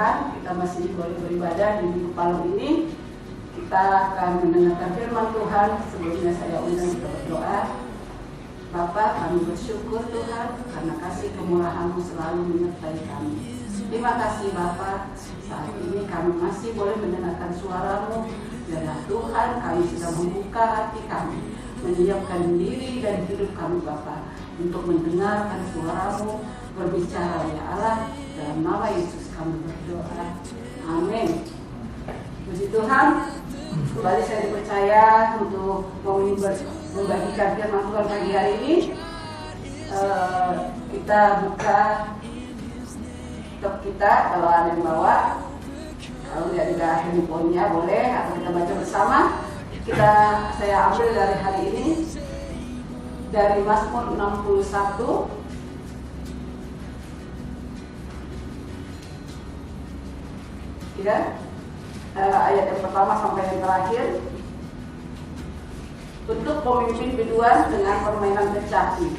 Tuhan, kita masih boleh beribadah di Minggu Palem ini. Kita akan mendengarkan firman Tuhan. Sebelumnya saya undang kita berdoa. Bapa, kami bersyukur Tuhan karena kasih kemurahan-Mu selalu menyertai kami. Terima kasih Bapa, saat ini kami masih boleh mendengarkan suara-Mu. Dan Tuhan, kami sudah membuka hati kami, menyiapkan diri dan hidup kami Bapa untuk mendengarkan suara-Mu berbicara ya Allah. Dalam nama Yesus kami berdoa. Amin. Puji Tuhan. Kembali saya dipercaya untuk membagikan firman Tuhan pagi hari ini. Kita buka kitab kita, kalau ada yang bawa, kalau tidak ada handphonenya boleh, atau kita baca bersama. Saya ambil dari hari ini dari Mazmur 61. Ya, ayat yang pertama sampai yang terakhir. Untuk pemimpin biduan dengan permainan kecapi.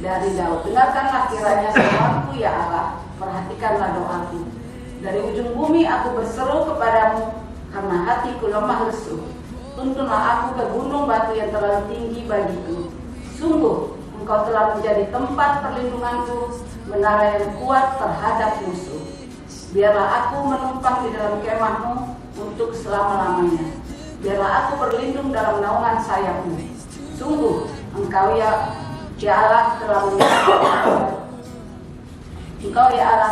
Dari Daud, dengarkanlah kiranya seruanku ya Allah, perhatikanlah doaku. Dari ujung bumi aku berseru kepadamu, karena hatiku lemah lesu. Tuntunlah aku ke gunung batu yang terlalu tinggi bagiku. Sungguh engkau telah menjadi tempat perlindunganku, menara yang kuat terhadap musuh. Biarlah aku menumpang di dalam kemah-Mu untuk selama-lamanya. Biarlah aku berlindung dalam naungan sayap-Mu. Sungguh Engkau ya Allah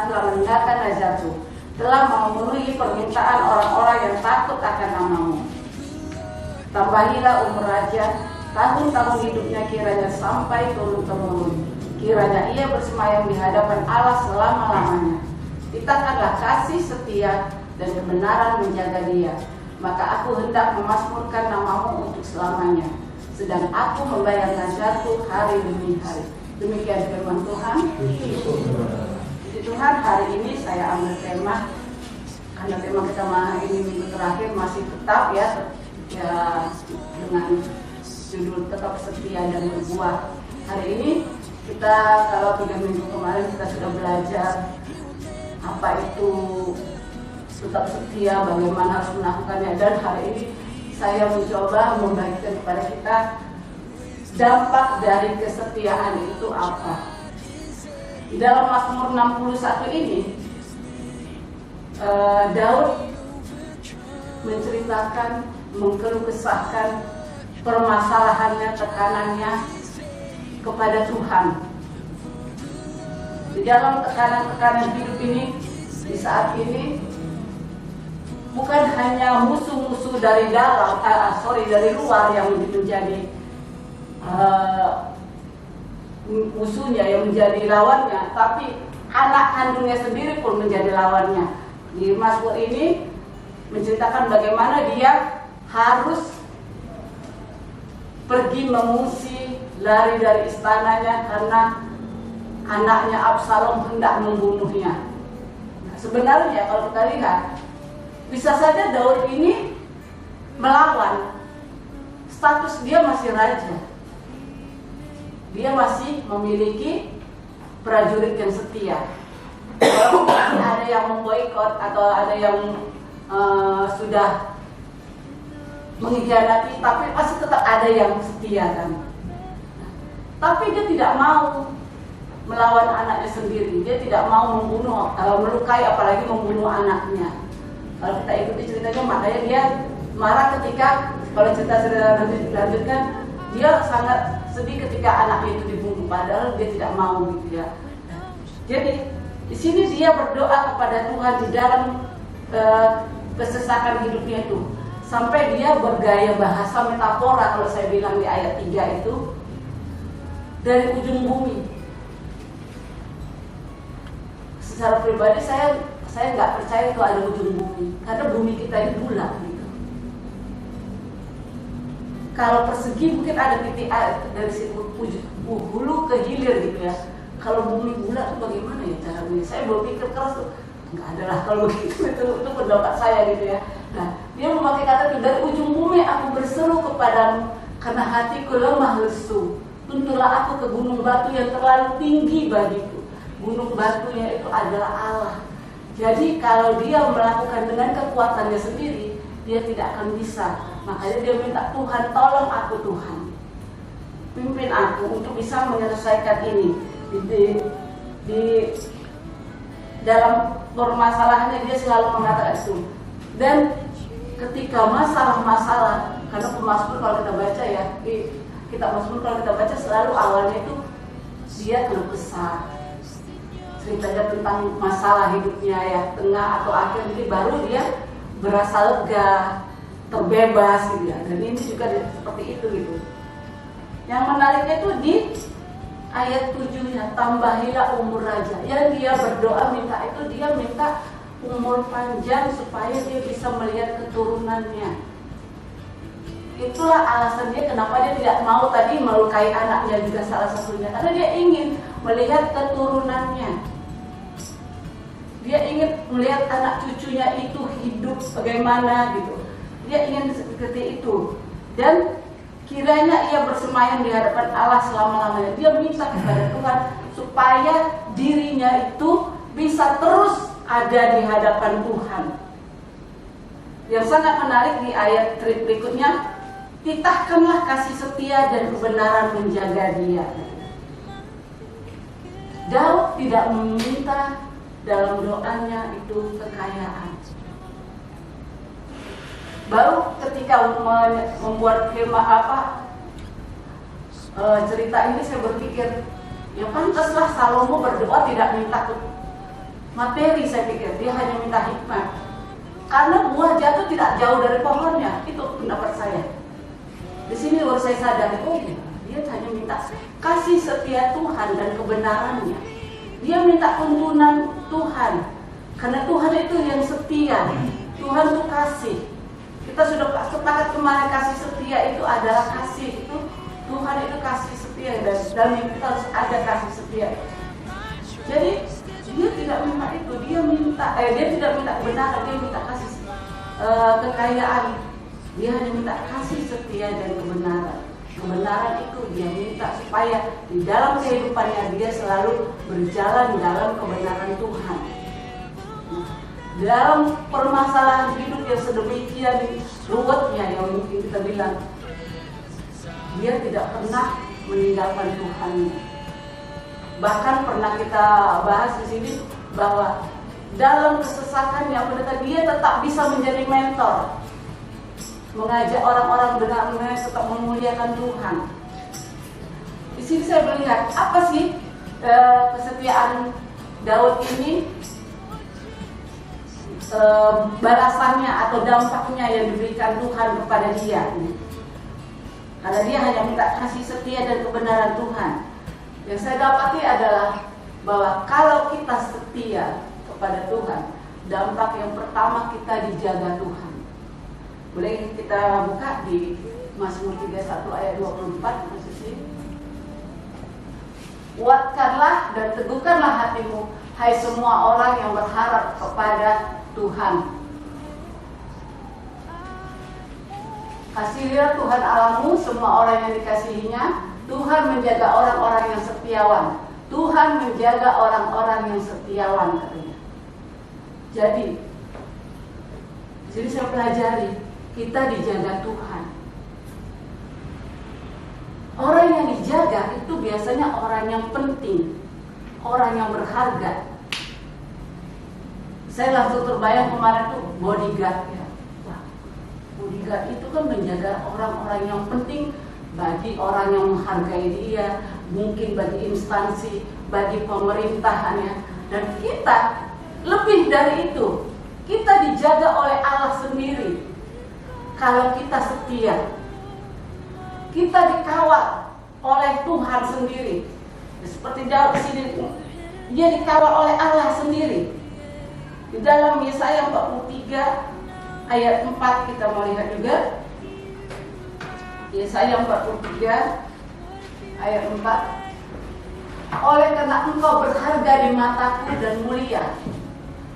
telah mendengarkan nazarku, telah memenuhi permintaan orang-orang yang takut akan nama-Mu. Tambahilah umur raja, tahun-tahun hidupnya kiranya sampai turun-temurun. Kiranya ia bersemayam di hadapan Allah selama-lamanya. Kitakanlah kasih setia dan kebenaran menjaga dia. Maka aku hendak memasmurkan nama-Mu untuk selamanya. Sedang aku membayar nazarku hari demi hari. Demikian firman Tuhan. Puji Tuhan, hari ini saya ambil tema, karena tema kita ini minggu terakhir masih tetap ya dengan judul tetap setia dan berbuah. Hari ini kita, kalau 3 minggu kemarin kita sudah belajar apa itu tetap setia, bagaimana harus melakukannya, dan hari ini saya mencoba membagikan kepada kita dampak dari kesetiaan itu apa. Di dalam Mazmur 61 ini Daud menceritakan, mengeluh kesahkan permasalahannya, tekanannya kepada Tuhan. Di dalam tekanan-tekanan hidup ini, di saat ini, bukan hanya musuh-musuh dari dari luar yang menjadi musuhnya, yang menjadi lawannya, tapi anak kandungnya sendiri pun menjadi lawannya. Di Mazmur ini menceritakan bagaimana dia harus pergi mengungsi, lari dari istananya karena anaknya Absalom hendak membunuhnya. Nah, sebenarnya kalau kita lihat, bisa saja Daud ini melawan, status dia masih raja, dia masih memiliki prajurit yang setia. Kalau ada yang memboikot atau ada yang sudah mengkhianati, tapi pasti tetap ada yang setia kan. Tapi dia tidak mau melawan anaknya sendiri, dia tidak mau membunuh, melukai, apalagi membunuh anaknya. Kalau kita ikuti ceritanya, makanya dia marah ketika, kalau cerita dilanjutkan, dia sangat sedih ketika anaknya itu dibunuh, padahal dia tidak mau gitu ya. Jadi di sini dia berdoa kepada Tuhan di dalam kesesakan hidupnya itu, sampai dia bergaya bahasa metafora. Kalau saya bilang di ayat 3 itu, dari ujung bumi. Secara pribadi saya nggak percaya itu ada ujung bumi, karena bumi kita ini bulat gitu. Kalau persegi mungkin ada titik dari situ hulu ke hilir gitu ya. Kalau bumi bulat itu bagaimana ya cara bumi? Saya berpikir keras tuh, nggak ada lah kalau begitu, itu pendapat saya gitu ya. Nah, dia memakai kata itu, dari ujung bumi aku berseru kepadamu karena hatiku lemah lesu. Tuntunlah aku ke gunung batu yang terlalu tinggi bagiku. Gunung batunya itu adalah Allah. Jadi kalau dia melakukan dengan kekuatannya sendiri, dia tidak akan bisa. Makanya dia minta, Tuhan tolong aku Tuhan, pimpin aku untuk bisa menyelesaikan ini. Di dalam permasalahannya dia selalu mengatakan itu. Dan ketika masalah-masalah, karena Mazmur kalau kita baca ya, kitab Mazmur kalau kita baca selalu awalnya itu dia keluh kesah, ceritanya tentang masalah hidupnya ya, tengah atau akhir, jadi baru dia berasa lega, terbebas gitu ya. Dan ini juga seperti itu gitu. Yang menariknya itu di ayat 7 ya, tambahilah umur raja. Yang dia berdoa minta itu, dia minta umur panjang supaya dia bisa melihat keturunannya. Itulah alasan dia kenapa dia tidak mau tadi melukai anaknya juga salah satunya, karena dia ingin melihat keturunannya. Dia ingin melihat anak cucunya itu hidup bagaimana gitu. Dia ingin seperti itu. Dan kiranya ia bersemayam di hadapan Allah selama-lamanya. Dia minta kepada Tuhan supaya dirinya itu bisa terus ada di hadapan Tuhan. Yang sangat menarik di ayat berikutnya, titahkanlah kasih setia dan kebenaran menjaga dia. Daud tidak meminta dalam doanya itu kekayaan. Baru ketika membuat cerita ini saya berpikir, ya pantaslah Salomo berdoa tidak minta materi, saya pikir dia hanya minta hikmat. Karena buah jatuh tidak jauh dari pohonnya, itu pendapat saya. Di sini baru saya sadar, oh dia hanya minta kasih setia Tuhan dan kebenarannya. Dia minta tuntunan Tuhan, karena Tuhan itu yang setia. Tuhan itu kasih. Kita sudah sepakat kemarin, kasih setia itu adalah kasih. Itu Tuhan itu kasih setia, dan dalam hidup kita harus ada kasih setia. Jadi dia tidak minta itu, dia tidak minta kebenaran, dia minta kasih kekayaan. Dia hanya minta kasih setia dan kebenaran. Kebenaran itu dia minta supaya di dalam kehidupannya dia selalu berjalan dalam kebenaran Tuhan. Dalam permasalahan hidup yang sedemikian ruwetnya, yang mungkin kita bilang, dia tidak pernah meninggalkan Tuhan. Bahkan pernah kita bahas di sini bahwa dalam kesesakannya dia tetap bisa menjadi mentor, mengajak orang-orang benar-benar tetap memuliakan Tuhan. Di sini saya melihat apa sih kesetiaan Daud ini, balasannya atau dampaknya yang diberikan Tuhan kepada dia. Karena dia hanya minta kasih setia dan kebenaran Tuhan. Yang saya dapati adalah bahwa kalau kita setia kepada Tuhan, dampak yang pertama kita dijaga Tuhan. Boleh kita buka di Mazmur 31 ayat 24 posisi. Kuatkanlah dan teguhkanlah hatimu, hai semua orang yang berharap kepada Tuhan. Kasihilah Tuhan Allahmu, semua orang yang dikasihinya. Tuhan menjaga orang-orang yang setiawan. Tuhan menjaga orang-orang yang setiawan, katanya. Jadi, saya pelajari, kita dijaga Tuhan. Orang yang dijaga itu biasanya orang yang penting, orang yang berharga. Saya langsung terbayang kemarin tuh bodyguard ya. Wah, bodyguard itu kan menjaga orang-orang yang penting bagi orang yang menghargai dia, mungkin bagi instansi, bagi pemerintahannya. Dan kita lebih dari itu, kita dijaga oleh Allah sendiri. Kalau kita setia, kita dikawal oleh Tuhan sendiri. Seperti Daud di sini, dia dikawal oleh Allah sendiri. Di dalam Yesaya 43 ayat 4 kita mau lihat juga. Yesaya 43 ayat 4. Oleh karena engkau berharga di mataku dan mulia,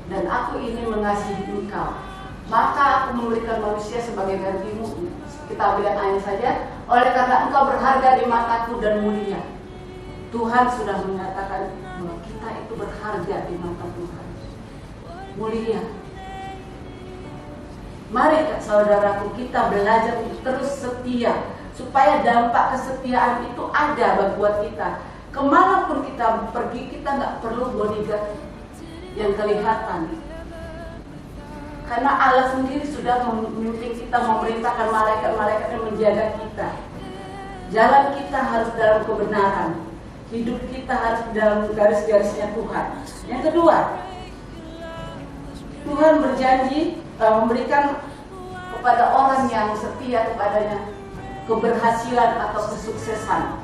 dan aku ingin mengasihi engkau, maka aku memberikan manusia sebagai gantimu. Kita lihat ayat saja. Oleh karena engkau berharga di mataku dan mulia. Tuhan sudah mengatakan bahwa kita itu berharga di mata Tuhan. mulia. Mari saudaraku, kita belajar untuk terus setia, supaya dampak kesetiaan itu ada buat kita. Kemanapun kita pergi, kita nggak perlu bodyguard yang kelihatan, karena Allah sendiri sudah memimpin kita, memerintahkan malaikat-malaikat yang menjaga kita. Jalan kita harus dalam kebenaran, hidup kita harus dalam garis-garisnya Tuhan. Yang kedua, Tuhan berjanji memberikan kepada orang yang setia kepadanya keberhasilan atau kesuksesan.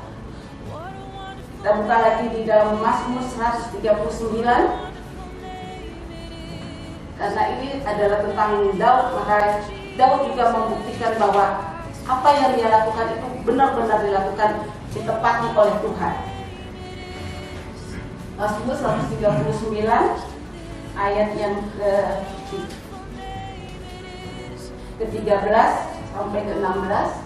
Kita buka lagi di dalam Mazmur 139, karena ini adalah tentang Daud. Maka Daud juga membuktikan bahwa apa yang dia lakukan itu benar-benar dilakukan, ditepati oleh Tuhan. Mazmur 139 ayat yang ke-13 sampai ke-16.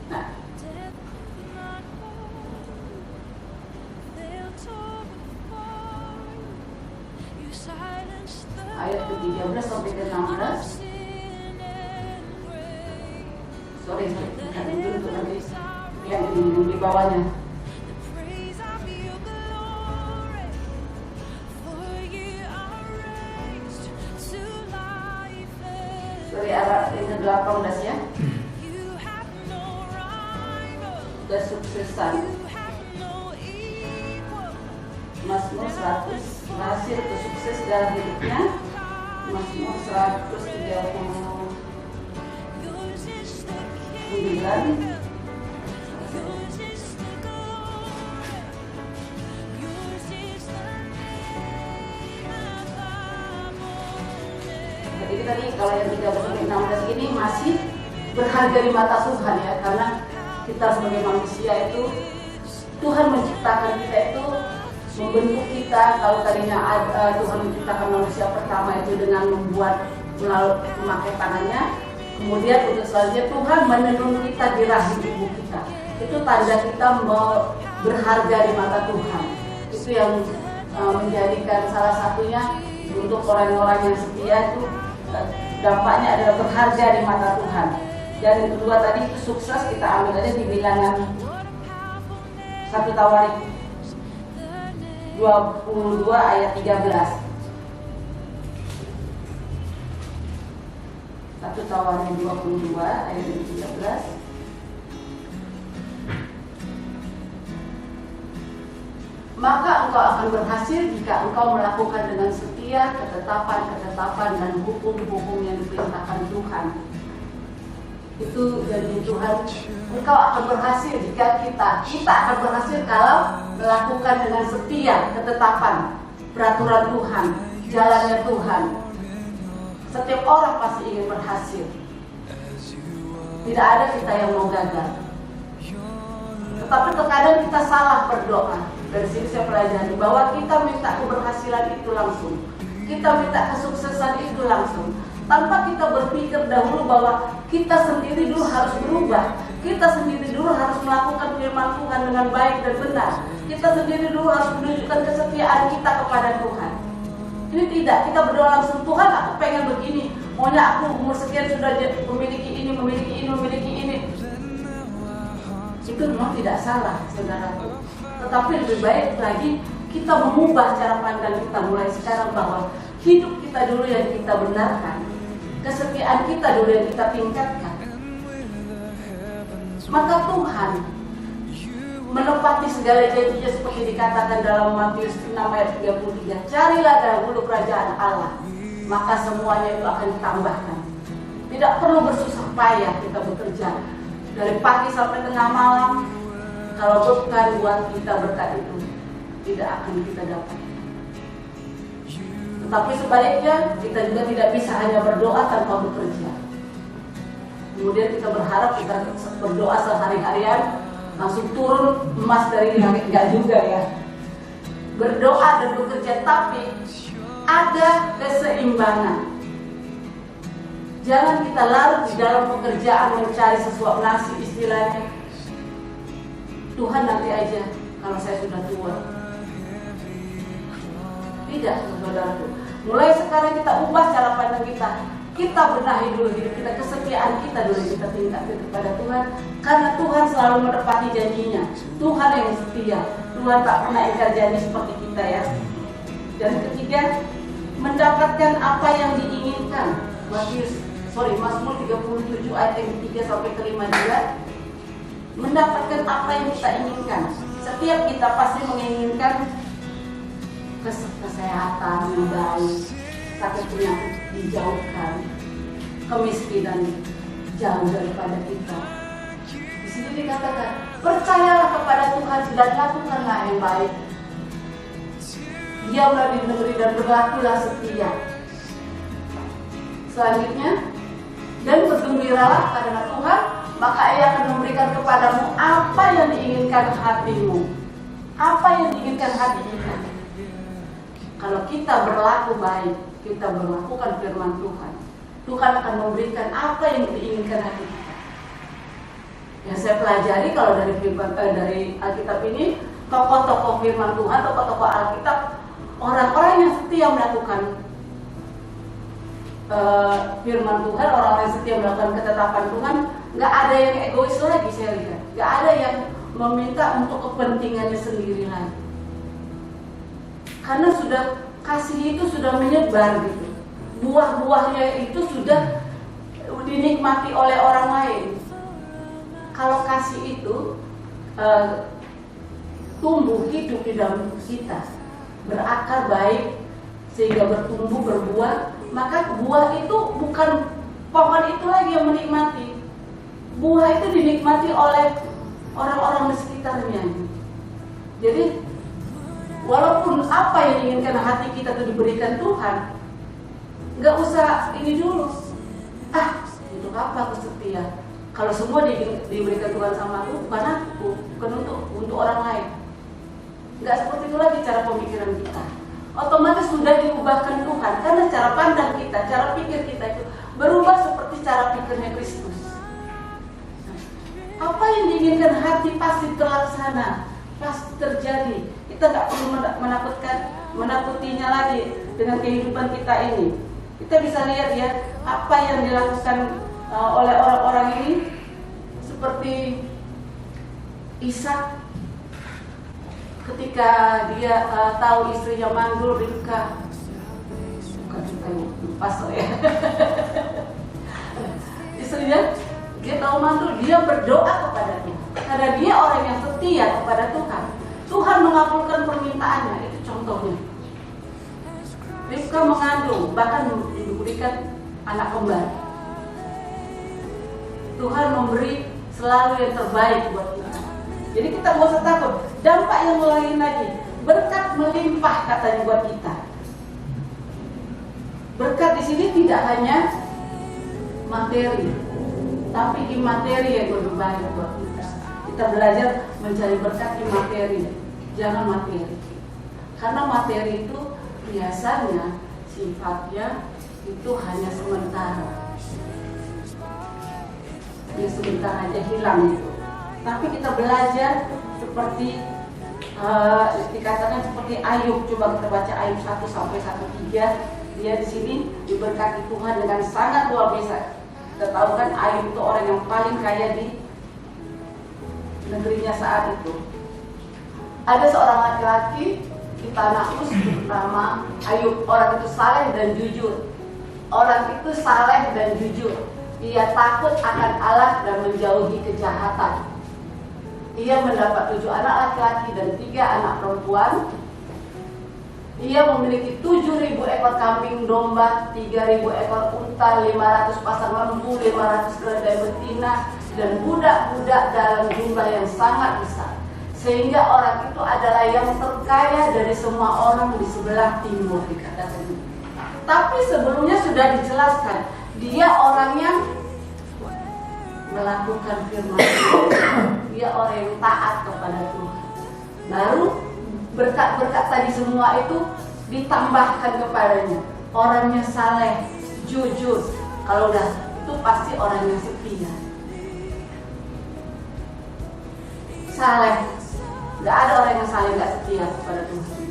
Nah, ayat ke-13 sampai ke-16. Sorry, bukan itu untuk nanti yang di bawahnya. Sorry, Arab ini 18 ya. Kesuksesan. Mazmur 100, hasil kesukses dalam hidupnya. Mazmur 139. Jadi tadi kalau yang 13-16 ini masih berharga di mata Tuhan ya, karena kita sebagai manusia itu Tuhan menciptakan kita itu, membentuk kita. Kalau tadinya Tuhan menciptakan manusia pertama itu dengan melalui memakai tangannya, kemudian untuk selanjutnya Tuhan menenun kita di rahim ibu kita. Itu tanda kita mau berharga di mata Tuhan. Itu yang menjadikan salah satunya untuk orang-orang yang setia itu dampaknya adalah berharga di mata Tuhan. Dan yang kedua tadi itu sukses, kita ambil aja di Bilangan 1 Tawarik 22 ayat 13. 1 Tawarik 22 ayat 13. Maka engkau akan berhasil jika engkau melakukan dengan setia ketetapan dan hukum-hukum yang diperintahkan Tuhan. Itu janji Tuhan. Engkau akan berhasil jika kita akan berhasil kalau melakukan dengan setia ketetapan, peraturan Tuhan, jalannya Tuhan. Setiap orang pasti ingin berhasil. Tidak ada kita yang mau gagal. Tetapi terkadang kita salah berdoa. Dari sini saya pelajari bahwa kita minta keberhasilan itu langsung, kita minta kesuksesan itu langsung, tanpa kita berpikir dahulu bahwa kita sendiri dulu harus berubah, kita sendiri dulu harus melakukan firman Tuhan dengan baik dan benar, kita sendiri dulu harus menunjukkan kesetiaan kita kepada Tuhan. Ini tidak, kita berdoa langsung, Tuhan aku pengen begini, maunya aku umur sekian sudah memiliki ini. Itu memang tidak salah, saudaraku. Tetapi lebih baik lagi kita mengubah cara pandang kita mulai sekarang, bahwa hidup kita dulu yang kita benarkan, kesetiaan kita dulu yang kita tingkatkan. Maka Tuhan menepati segala janjinya seperti dikatakan dalam Matius 6 ayat 33. Carilah dahulu kerajaan Allah, maka semuanya itu akan ditambahkan. Tidak perlu bersusah payah kita bekerja dari pagi sampai tengah malam. Kalau bukan buat kita berkat itu, tidak akan kita dapat. Tetapi sebaliknya, kita juga tidak bisa hanya berdoa tanpa bekerja. Kemudian kita berharap kita berdoa sehari-harian langsung turun emas dari langit, enggak juga ya. Berdoa dan bekerja, tapi ada keseimbangan. Jangan kita larut di dalam pekerjaan mencari sesuap nasi istilahnya. Tuhan nanti aja kalau saya sudah tua. Tidak, saudaraku. Mulai sekarang kita ubah cara pandang kita. Kita benahi dulu hidup kita, kesetiaan kita dulu kita tingkatkan kepada Tuhan. Karena Tuhan selalu menepati janjinya. Tuhan yang setia. Tuhan tak pernah ingkar janji seperti kita ya. Dan ketiga, mendapatkan apa yang diinginkan. Mazmur 37 ayat yang 3 sampai ke 5 juga. Mendapatkan apa yang kita inginkan. Setiap kita pasti menginginkan kesehatan yang baik, sakit penyakit dijauhkan, kemiskinan jauh daripada kita. Di sini dikatakan, percayalah kepada Tuhan dan lakukanlah yang baik. Diamlah di negeri dan berlakulah setia. Selanjutnya, dan bergembiralah karena Tuhan, maka Ia akan memberikan kepadamu apa yang diinginkan hatimu. Apa yang diinginkan hati kita. Kalau kita berlaku baik, kita melakukan firman Tuhan, Tuhan akan memberikan apa yang diinginkan hati kita. Yang saya pelajari kalau dari Alkitab ini, tokoh-tokoh firman Tuhan, tokoh-tokoh Alkitab, orang-orang yang setia melakukan firman Tuhan, orang-orang yang setia melakukan ketetapan Tuhan, nggak ada yang egois lagi saya lihat, nggak ada yang meminta untuk kepentingannya sendiri lagi. Karena sudah kasih itu sudah menyebar gitu. Buah-buahnya itu sudah dinikmati oleh orang lain. Kalau kasih itu tumbuh hidup di dalam kita, berakar baik sehingga bertumbuh berbuah, maka buah itu bukan pohon itu lagi yang menikmati. Buah itu dinikmati oleh orang-orang di sekitarnya. Jadi walaupun apa yang diinginkan hati kita itu diberikan Tuhan, nggak usah ini dulu. Untuk apa aku setia? Kalau semua diberikan Tuhan sama aku, bukan aku, bukan untuk orang lain. Nggak seperti itu lagi cara pemikiran kita. Otomatis sudah diubahkan Tuhan, karena cara pandang kita, cara pikir kita itu berubah seperti cara pikirnya Kristus. Apa yang diinginkan hati pasti terlaksana, pasti terjadi. Kita nggak perlu menakutinya lagi dengan kehidupan kita ini. Kita bisa lihat ya apa yang dilakukan oleh orang-orang ini, seperti Ishak ketika dia tahu istrinya mandul Ribka, bukan Ribka pastor ya. Istrinya dia tahu mandul, dia berdoa kepada Tuhan karena dia orang yang setia kepada Tuhan. Tuhan mengabulkan permintaannya, itu contohnya. Ribka mengandung, bahkan diberikan anak kembar. Tuhan memberi selalu yang terbaik buat kita. Jadi kita nggak usah takut. Dampak yang lain lagi, berkat melimpah katanya buat kita. Berkat di sini tidak hanya materi, tapi imateri yang berbahaya buat kita. Kita belajar mencari berkat imateri, jangan materi. Karena materi itu biasanya sifatnya itu hanya sementara. Ya sebentar aja hilang itu. Tapi kita belajar seperti dikatakan seperti Ayub. Coba kita baca Ayub 1 sampai 1:3. Dia di sini diberkati Tuhan dengan sangat luar biasa. Kita tahu kan Ayub itu orang yang paling kaya di negerinya saat itu. Ada seorang laki-laki di tanah Uz bernama Ayub. Orang itu saleh dan jujur. Orang itu saleh dan jujur. Ia takut akan Allah dan menjauhi kejahatan. Ia mendapat 7 anak laki-laki dan 3 anak perempuan. Ia memiliki 7.000 ekor kambing domba, 3.000 ekor unta, 500 pasang lembu, 500 keledai betina, dan budak-budak dalam jumlah yang sangat besar. Sehingga orang itu adalah yang terkaya dari semua orang di sebelah timur, dikatakan. Tapi sebelumnya sudah dijelaskan, dia orang yang melakukan firman Tuhan. Dia orang yang taat kepada Tuhan. Baru berkat-berkat tadi semua itu ditambahkan kepadanya. Orangnya saleh, jujur. Kalau udah itu pasti orang yang setia. Saleh. Gak ada orang yang saleh gak setia kepada Tuhan.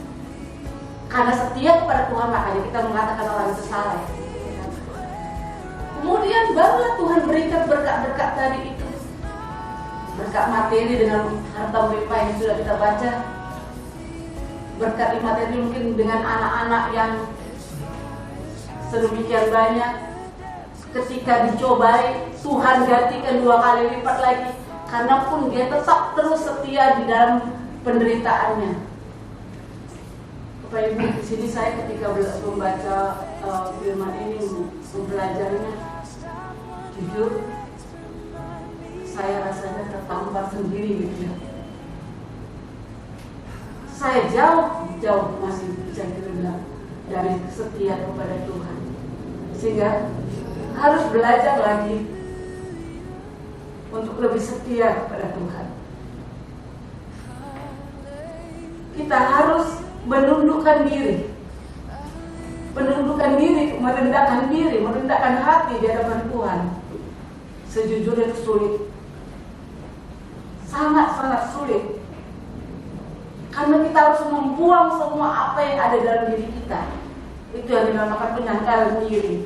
Karena setia kepada Tuhan makanya kita mengatakan orang itu salah. Kemudian barulah Tuhan berikan berkat-berkat tadi itu. Berkat materi dengan harta melimpah yang sudah kita baca. Berkat materi mungkin dengan anak-anak yang sedemikian banyak. Ketika dicobai, Tuhan gantikan 2 kali lipat lagi. Karena pun dia tetap terus setia di dalam penderitaannya. Bapak Ibu, di sini saya ketika membaca firman ini, belajarnya, jujur, saya rasanya tertampar sendiri gitu ya. Saya jauh masih bisa dibilang dari setia kepada Tuhan, sehingga harus belajar lagi untuk lebih setia kepada Tuhan. Kita harus menundukkan diri, merendahkan hati di hadapan Tuhan. Sejujurnya itu sulit, sangat-sangat sulit. Karena kita harus membuang semua apa yang ada dalam diri kita. Itu yang dinamakan penyangkalan diri.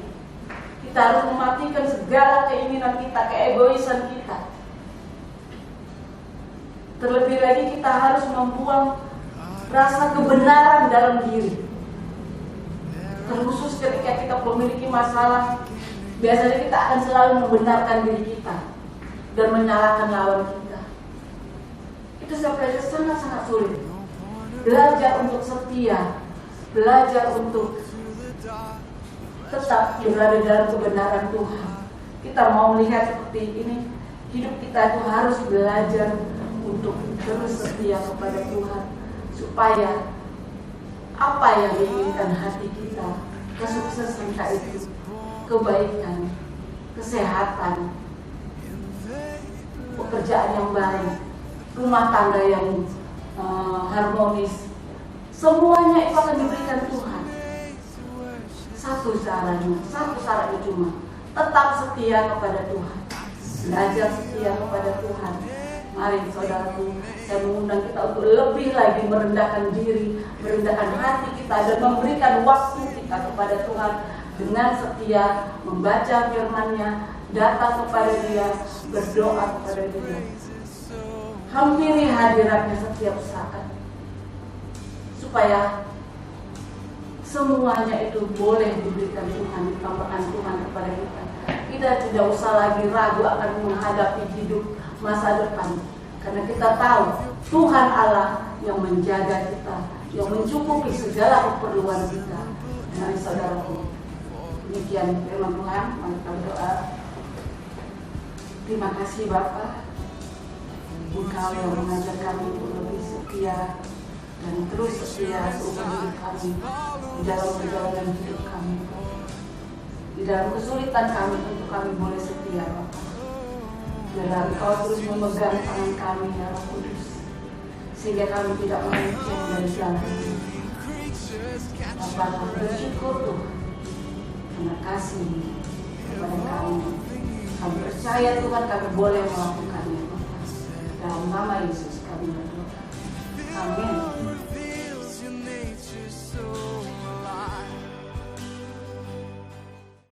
Kita harus mematikan segala keinginan kita, keegoisan kita. Terlebih lagi kita harus membuang rasa kebenaran dalam diri. Terkhusus ketika kita memiliki masalah, biasanya kita akan selalu membenarkan diri kita dan menyalahkan lawan kita. Itu saya pelajari sangat-sangat sulit. Belajar untuk setia, belajar untuk tetap berada dalam kebenaran Tuhan. Kita mau melihat seperti ini, hidup kita itu harus belajar untuk terus setia kepada Tuhan, supaya apa yang diinginkan hati kita, kesuksesan kita itu, kebaikan, kesehatan, pekerjaan yang baik, rumah tangga yang harmonis, semuanya itu akan diberikan Tuhan. Satu syaratnya cuma tetap setia kepada Tuhan, belajar setia kepada Tuhan. Mari saudaraku, saya mengundang kita untuk lebih lagi merendahkan diri, merendahkan hati kita, dan memberikan waktu kita kepada Tuhan dengan setia, membaca firman-Nya, datang kepada Dia, berdoa kepada Dia. Hampiri hadiratnya setiap saat, supaya semuanya itu boleh diberikan Tuhan, ditambahkan Tuhan kepada kita. Kita tidak usah lagi ragu akan menghadapi hidup masa depan, karena kita tahu Tuhan Allah yang menjaga kita, yang mencukupi segala keperluan kita. Mari saudaraku, demikian firman Tuhan. Mari kita berdoa. Terima kasih Bapa, Engkau yang mengajar kami untuk lebih setia dan terus setia seumur hidup kami, di dalam perjalanan hidup kami, di dalam kesulitan kami, untuk kami boleh setia Bapa. Biarlah Engkau terus memegang tangan kami, ya Roh Kudus, sehingga kami tidak melenceng dari jalan ini. Bapa, kami bersyukur Tuhan, terima kasih kepada kami. Kami percaya Tuhan, kami boleh melakukannya. Dalam nama Yesus kami berdoa. Amin.